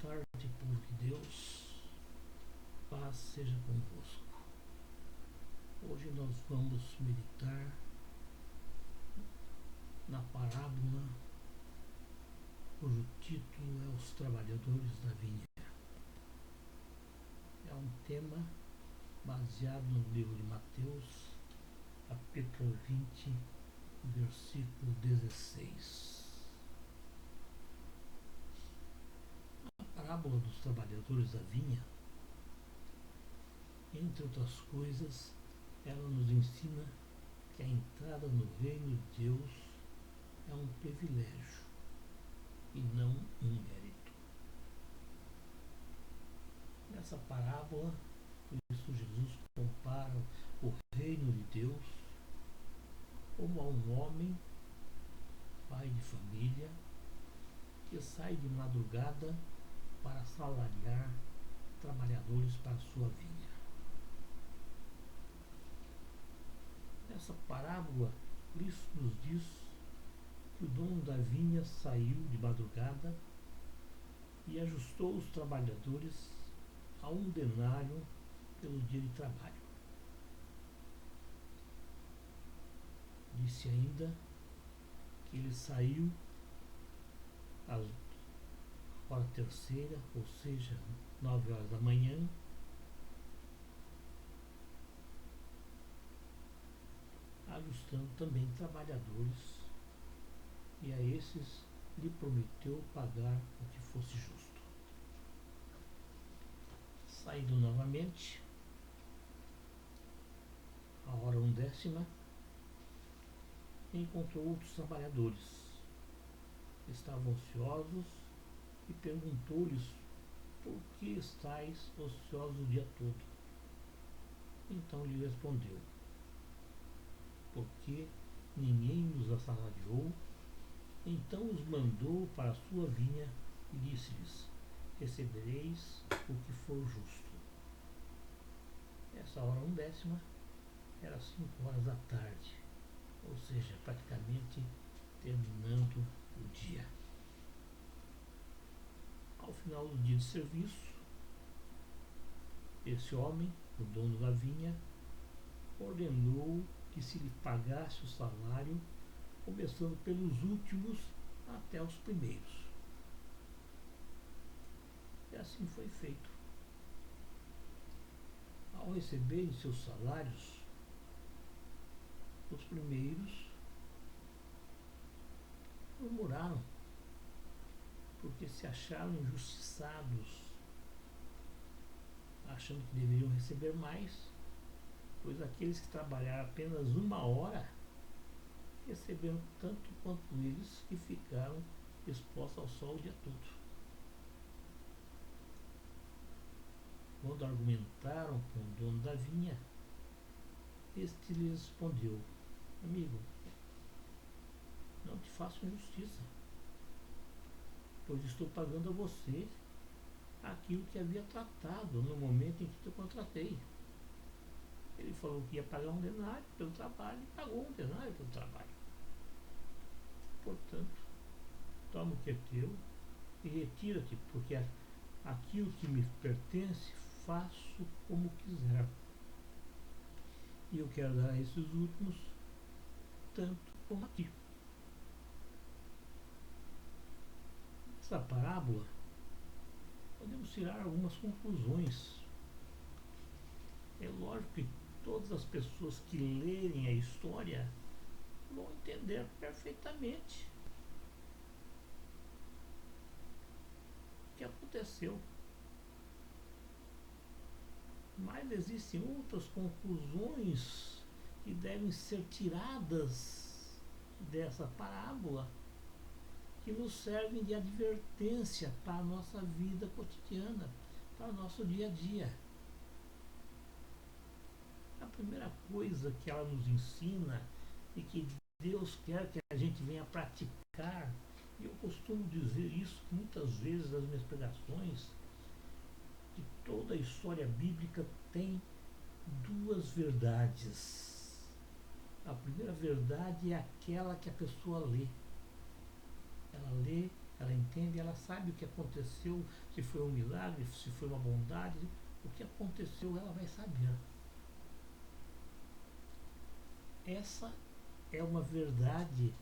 tarde, povo de Deus, paz seja convosco. Hoje nós vamos meditar na parábola cujo título é Os Trabalhadores da Vinha. É um tema baseado no livro de Mateus, capítulo 20, versículo 16. A parábola dos trabalhadores da vinha, entre outras coisas, ela nos ensina que a entrada no reino de Deus é um privilégio e não um mérito. Nessa parábola, Cristo Jesus compara o reino de Deus como a um homem, pai de família, que sai de madrugada para assalariar trabalhadores para a sua vinha. Nessa parábola, Cristo nos diz que o dono da vinha saiu de madrugada e ajustou os trabalhadores a 1 denário pelo dia de trabalho. Disse ainda que ele saiu às hora terceira, ou seja, 9 horas da manhã, ajustando também trabalhadores, e a esses lhe prometeu pagar o que fosse justo. Saindo novamente, a hora 1 décima, encontrou outros trabalhadores. Estavam ociosos e perguntou-lhes: por que estáis ociosos o dia todo? Então lhe respondeu: porque ninguém nos assalariou. Então os mandou para a sua vinha e disse-lhes: recebereis o que for justo. Essa hora 1 décima era 5 horas da tarde, ou seja, praticamente terminando o dia. Ao final do dia de serviço, esse homem, o dono da vinha, ordenou que se lhe pagasse o salário, começando pelos últimos até os primeiros. E assim foi feito. Ao receberem seus salários, os primeiros murmuraram, porque se acharam injustiçados, achando que deveriam receber mais, pois aqueles que trabalharam apenas 1 hora receberam tanto quanto eles que ficaram expostos ao sol o dia todo. Quando argumentaram com o dono da vinha, este lhes respondeu: amigo, não te faço injustiça, pois estou pagando a você aquilo que havia tratado no momento em que te contratei. Ele falou que ia pagar 1 denário pelo trabalho e pagou 1 denário pelo trabalho. Portanto, toma o que é teu e retira-te, porque aquilo que me pertence faço como quiser. E eu quero dar a esses últimos tanto como a ti. Nessa parábola, podemos tirar algumas conclusões. É lógico que todas as pessoas que lerem a história vão entender perfeitamente o que aconteceu. Mas existem outras conclusões que devem ser tiradas dessa parábola, que nos servem de advertência para a nossa vida cotidiana, para o nosso dia a dia. A primeira coisa que ela nos ensina e que Deus quer que a gente venha praticar, e eu costumo dizer isso muitas vezes nas minhas pregações, que toda a história bíblica tem 2 verdades. A primeira verdade é aquela que a pessoa lê. Ela lê Ela entende, ela sabe o que aconteceu, se foi um milagre, se foi uma bondade, o que aconteceu ela vai saber. Essa é uma verdade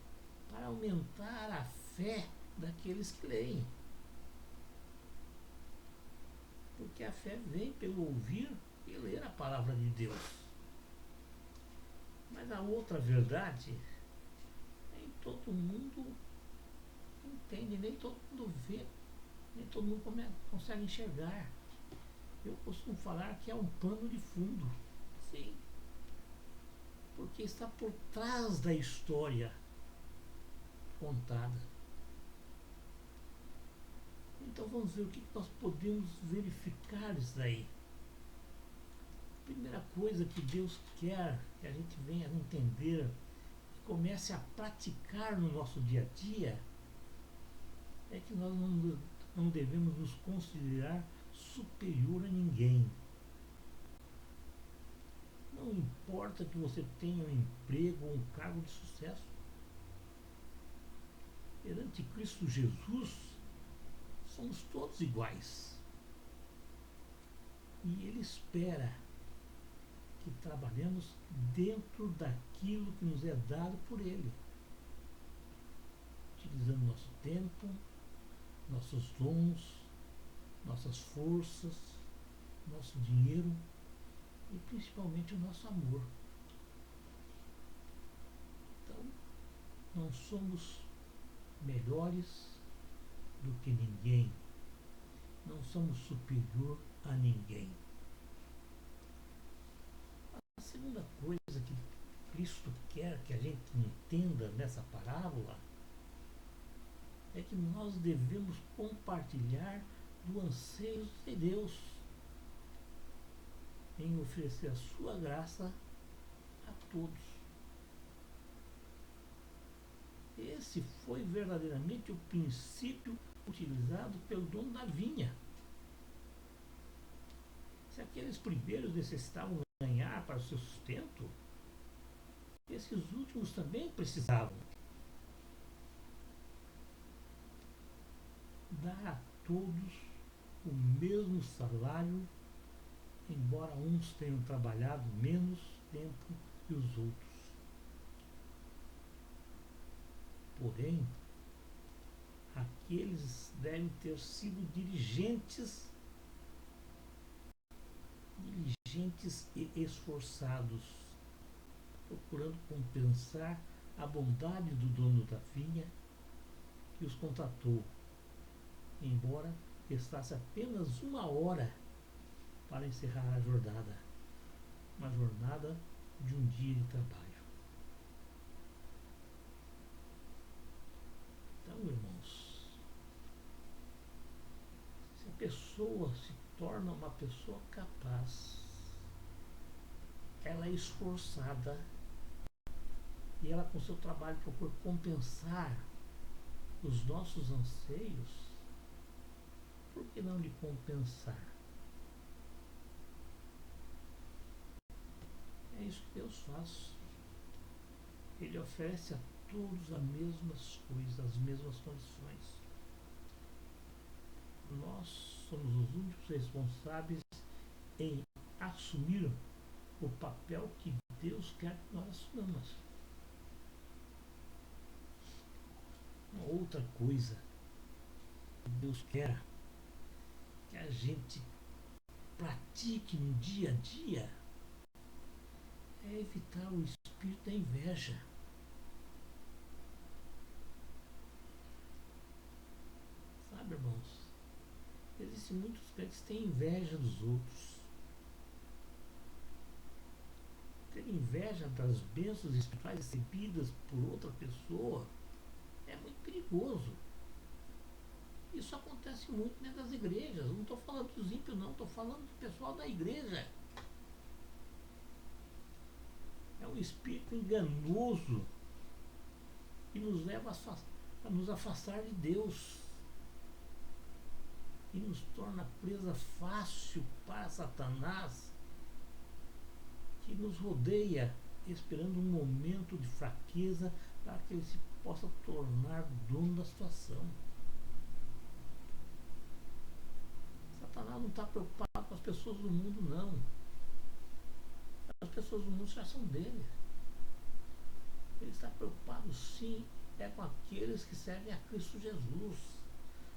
para aumentar a fé daqueles que leem. Porque a fé vem pelo ouvir e ler a palavra de Deus. Mas a outra verdade, nem todo mundo entende, nem todo mundo vê, nem todo mundo consegue enxergar. Eu costumo falar que é um pano de fundo. Sim. Porque está por trás da história contada. Então vamos ver o que nós podemos verificar isso daí. Primeira coisa que Deus quer que a gente venha a entender, que comece a praticar no nosso dia a dia, é que nós não devemos nos considerar superior a ninguém. Não importa que você tenha um emprego ou um cargo de sucesso. Perante Cristo Jesus, somos todos iguais. E Ele espera que trabalhemos dentro daquilo que nos é dado por Ele, utilizando nosso tempo, nossos dons, nossas forças, nosso dinheiro e principalmente o nosso amor. Então, não somos melhores do que ninguém, não somos superior a ninguém. A segunda coisa que Cristo quer que a gente entenda nessa parábola é que nós devemos compartilhar do anseio de Deus em oferecer a sua graça a todos. Esse foi verdadeiramente o princípio utilizado pelo dono da vinha. Se aqueles primeiros necessitavam ganhar para o seu sustento, esses últimos também precisavam dar a todos o mesmo salário, embora uns tenham trabalhado menos tempo que os outros. Porém, aqueles devem ter sido diligentes e esforçados, procurando compensar a bondade do dono da vinha que os contratou, embora restasse apenas 1 hora para encerrar a jornada, uma jornada de um dia de trabalho. Então, irmãos, se a pessoa se torna uma pessoa capaz, ela é esforçada e ela com seu trabalho procura compensar os nossos anseios, por que não lhe compensar? É isso que Deus faz. Ele oferece a todos as mesmas coisas, as mesmas condições. Nós somos os únicos responsáveis em assumir o papel que Deus quer que nós assumamos. Uma outra coisa que Deus quer que a gente pratique no dia a dia é evitar o espírito da inveja. Sabe, irmãos? Existem muitos crentes que têm inveja dos outros. Ter inveja das bênçãos espirituais recebidas por outra pessoa é muito perigoso. Isso acontece muito dentro das igrejas. Não estou falando dos ímpios, não. Estou falando do pessoal da igreja. É um espírito enganoso que nos leva a nos afastar de Deus e nos torna presa fácil para Satanás, que nos rodeia esperando um momento de fraqueza para que ele se possa tornar dono da situação. Satanás não está preocupado com as pessoas do mundo, não. As pessoas do mundo já são dele. Ele está preocupado, sim, com aqueles que servem a Cristo Jesus,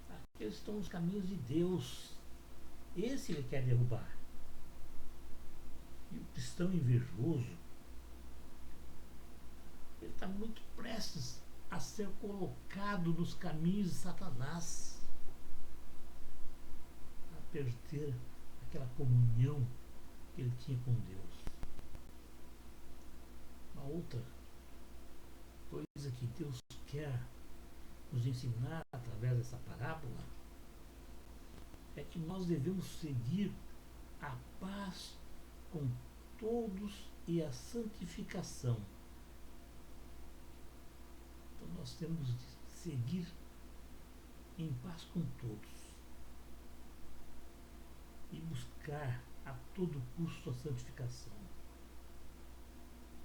aqueles que estão nos caminhos de Deus. Esse ele quer derrubar. E o cristão invejoso, ele está muito prestes a ser colocado nos caminhos de Satanás, a perder aquela comunhão que ele tinha com Deus. Uma outra coisa que Deus quer nos ensinar através dessa parábola é que nós devemos seguir a paz com todos e a santificação. Então nós temos de seguir em paz com todos e buscar a todo custo a santificação.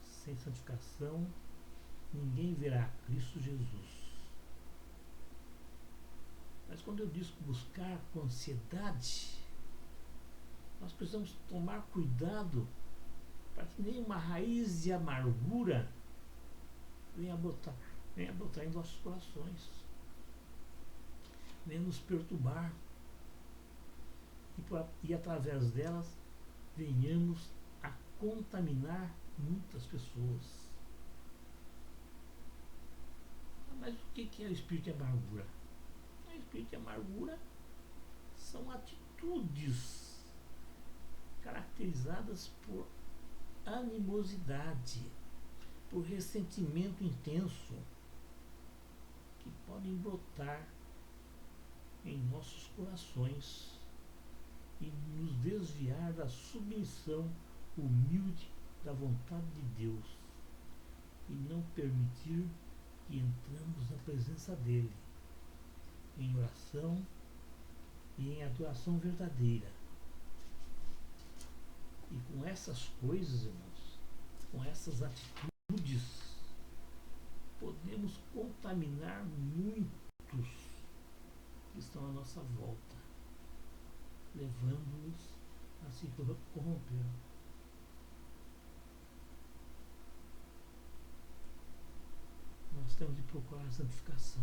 Sem santificação, ninguém verá Cristo Jesus. Mas quando eu digo buscar com ansiedade, nós precisamos tomar cuidado para que nenhuma raiz de amargura venha brotar em nossos corações, venha nos perturbar e através delas venhamos a contaminar muitas pessoas. Mas o que é o espírito de amargura? O espírito de amargura são atitudes caracterizadas por animosidade, por ressentimento intenso, que podem brotar em nossos corações e nos desviar da submissão humilde da vontade de Deus e não permitir que entramos na presença dele em oração e em adoração verdadeira. E com essas coisas, irmãos, com essas atitudes, podemos contaminar muitos que estão à nossa volta, levando-os a se corromper. Nós temos de procurar a santificação.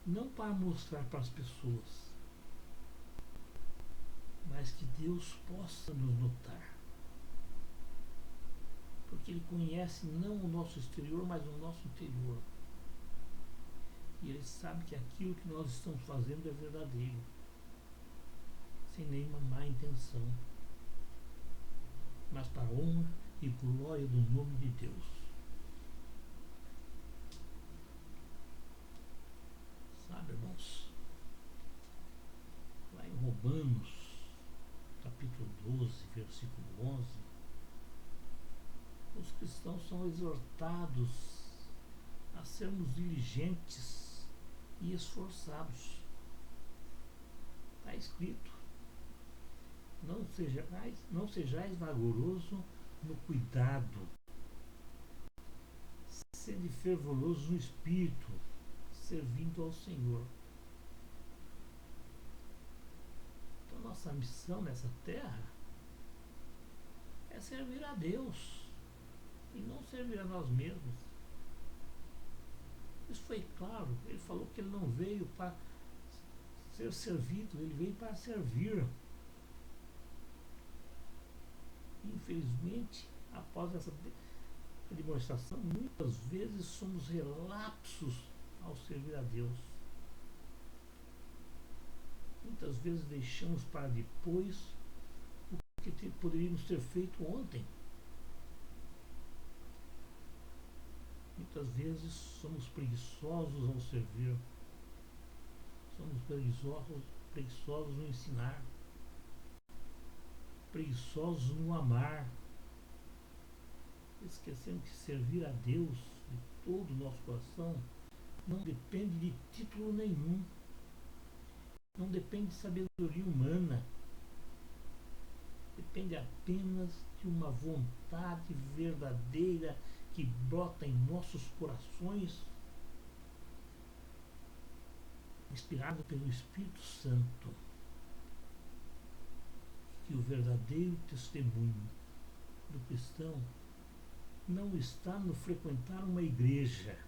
Não para mostrar para as pessoas, mas que Deus possa nos notar. Porque Ele conhece não o nosso exterior, mas o nosso interior. E Ele sabe que aquilo que nós estamos fazendo é verdadeiro, sem nenhuma má intenção, mas para a honra e glória do nome de Deus. Sabe, irmãos, lá em Romanos, capítulo 12, versículo 11, os cristãos são exortados a sermos diligentes e esforçados. Está escrito: não sejais vagaroso no cuidado, sede fervoroso no espírito, servindo ao Senhor. Então nossa missão nessa terra é servir a Deus e não servir a nós mesmos. Isso foi claro. Ele falou que ele não veio para ser servido, ele veio para servir. Infelizmente, após essa demonstração, muitas vezes somos relapsos ao servir a Deus. Muitas vezes deixamos para depois o que poderíamos ter feito ontem. Muitas vezes somos preguiçosos ao servir, somos preguiçosos no ensinar, preguiçosos no amar, esquecendo que servir a Deus de todo o nosso coração não depende de título nenhum, não depende de sabedoria humana, depende apenas de uma vontade verdadeira que brota em nossos corações, inspirado pelo Espírito Santo, que o verdadeiro testemunho do cristão não está no frequentar uma igreja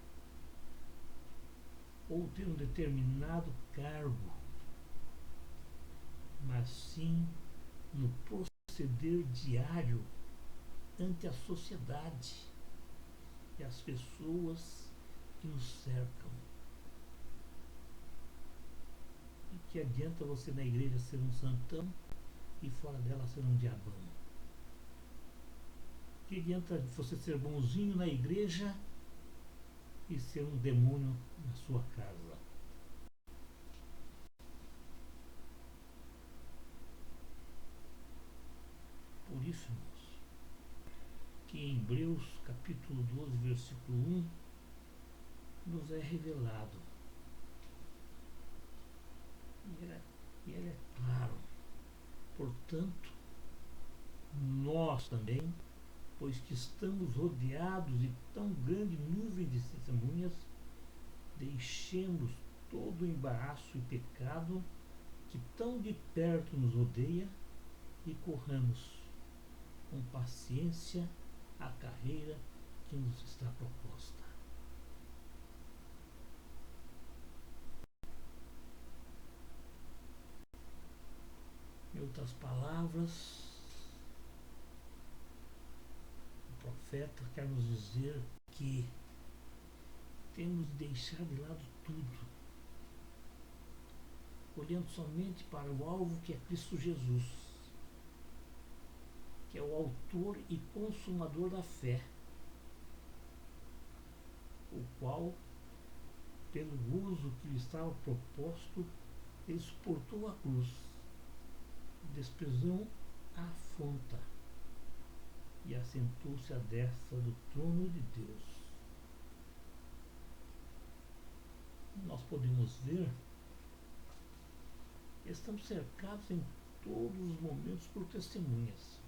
ou ter um determinado cargo, mas sim no proceder diário ante a sociedade e as pessoas que nos cercam. E que adianta você na igreja ser um santão e fora dela ser um diabão? Que adianta você ser bonzinho na igreja e ser um demônio na sua casa? Por isso, irmãos, que em Hebreus capítulo 12, versículo 1, nos é revelado, e ele é claro: portanto, nós também, pois que estamos rodeados de tão grande nuvem de testemunhas, deixemos todo o embaraço e pecado que tão de perto nos rodeia e corramos com paciência a carreira que nos está proposta. Em outras palavras, o profeta quer nos dizer que temos de deixar de lado tudo, olhando somente para o alvo, que é Cristo Jesus, que é o autor e consumador da fé, o qual, pelo gozo que lhe estava proposto, ele suportou a cruz, desprezou a afronta e assentou-se à destra do trono de Deus. Nós podemos ver que estamos cercados em todos os momentos por testemunhas,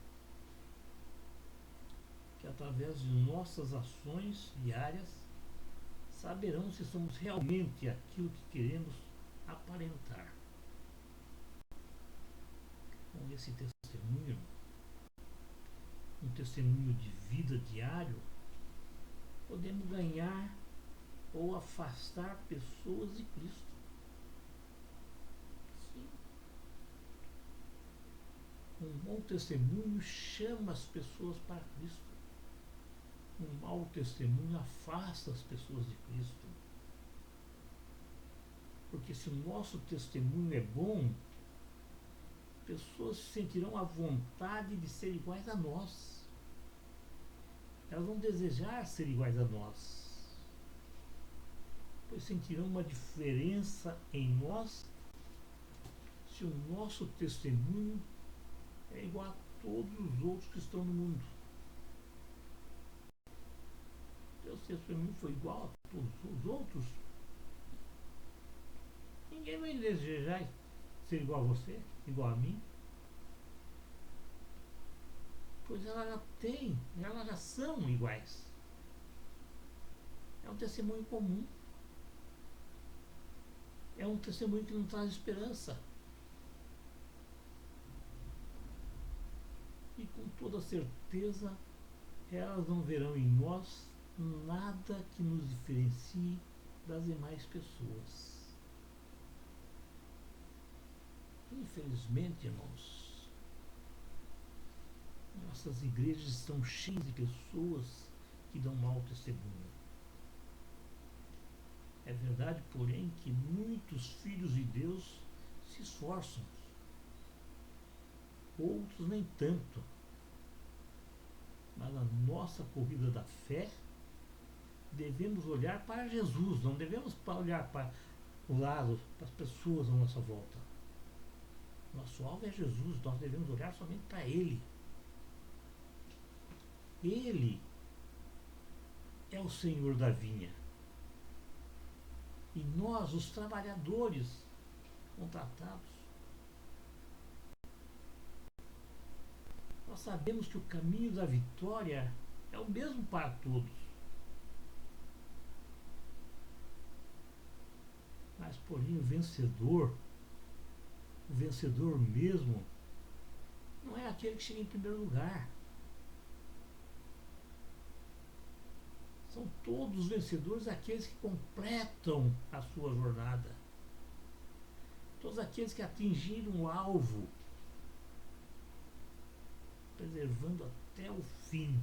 que através de nossas ações diárias saberão se somos realmente aquilo que queremos aparentar. Com esse testemunho, um testemunho de vida diário, podemos ganhar ou afastar pessoas de Cristo. Sim. Um bom testemunho chama as pessoas para Cristo. Um mau testemunho afasta as pessoas de Cristo. Porque se o nosso testemunho é bom, pessoas se sentirão à vontade de ser iguais a nós. Elas vão desejar ser iguais a nós, pois sentirão uma diferença em nós se o nosso testemunho é igual a todos os outros que estão no mundo. Se o seu testemunho for igual a todos os outros, ninguém vai desejar ser igual a você, igual a mim, pois elas já são iguais. É um testemunho comum. É um testemunho que não traz esperança. E com toda certeza, elas não verão em nós nada que nos diferencie das demais pessoas. Infelizmente, irmãos, nossas igrejas estão cheias de pessoas que dão mau testemunho. É verdade, porém, que muitos filhos de Deus se esforçam, outros nem tanto. Mas na nossa corrida da fé, devemos olhar para Jesus, não devemos olhar para o lado, para as pessoas à nossa volta. Nosso alvo é Jesus, nós devemos olhar somente para Ele. Ele é o Senhor da vinha. E nós, os trabalhadores contratados, nós sabemos que o caminho da vitória é o mesmo para todos. Mas porém o vencedor mesmo, não é aquele que chega em primeiro lugar. São todos os vencedores aqueles que completam a sua jornada. Todos aqueles que atingiram o alvo, preservando até o fim,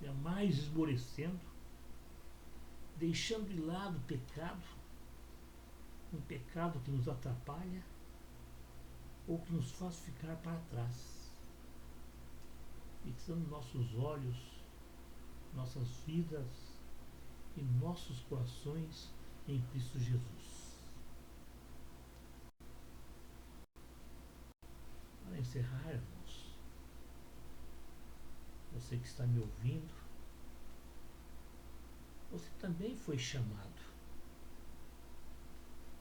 jamais esmorecendo, deixando de lado o pecado, um pecado que nos atrapalha ou que nos faz ficar para trás, fixando nossos olhos, nossas vidas e nossos corações em Cristo Jesus. Para encerrar, irmãos, você que está me ouvindo, você também foi chamado.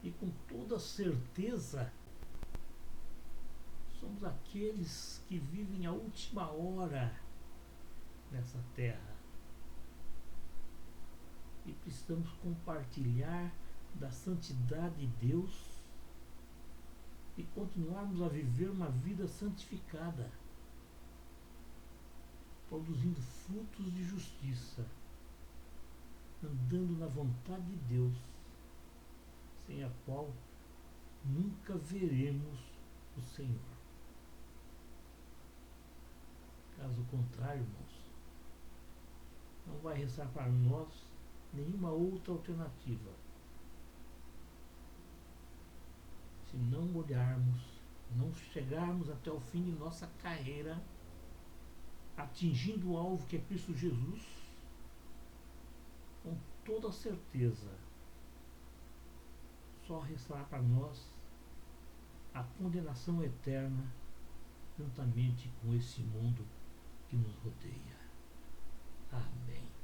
E com toda certeza, somos aqueles que vivem a última hora nessa terra. E precisamos compartilhar da santidade de Deus e continuarmos a viver uma vida santificada, produzindo frutos de justiça, andando na vontade de Deus, sem a qual nunca veremos o Senhor. Caso contrário, irmãos, não vai restar para nós nenhuma outra alternativa, se não olharmos, não chegarmos até o fim de nossa carreira, atingindo o alvo que é Cristo Jesus, com toda certeza, só restará para nós a condenação eterna, juntamente com esse mundo que nos rodeia. Amém.